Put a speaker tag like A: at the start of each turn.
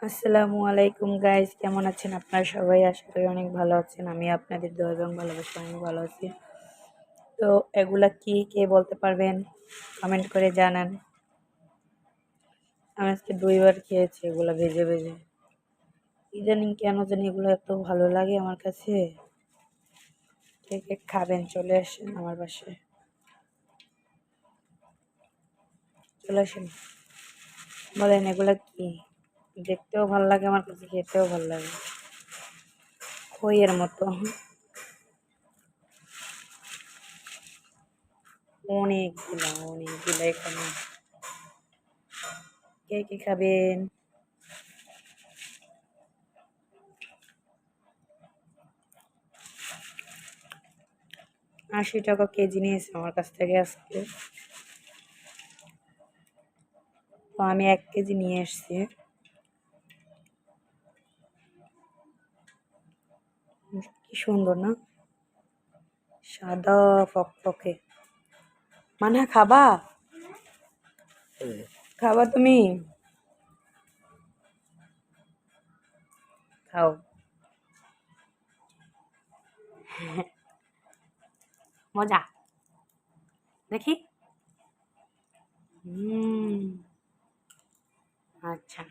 A: আসসালামু আলাইকুম গাইস, কেমন আছেন আপনারা সবাই? আশা করি অনেক ভালো আছেন। আমি আপনাদের দোয়া এবং ভালোবাসা অনেক ভালো আছি। তো এগুলা কি কে বলতে পারবেন? কমেন্ট করে জানান। আমি আজকে 2বার খেয়েছি এগুলা ভেজে ভেজে। ইদানিং কেন জানি এগুলো এত ভালো লাগে আমার কাছে। কে কে খাবেন চলে আসেন আমার বাসায়, চলে আসেন। বলেন এগুলা কি? দেখতেও ভালো লাগে আমার কাছে, খেতেও ভালো লাগে, খইয়ের মতো। অনেকগুলা এখানে। কে কে খাবেন? 80 টাকা কেজি নিয়েছে আমার কাছ থেকে আজকে। তো আমি 1 কেজি নিয়ে এসছি। কি সুন্দর না, সাদা ফকফকে। মানহা খাবা? খাবা তুমি? খাও। মজা, দেখি। হুম, আচ্ছা।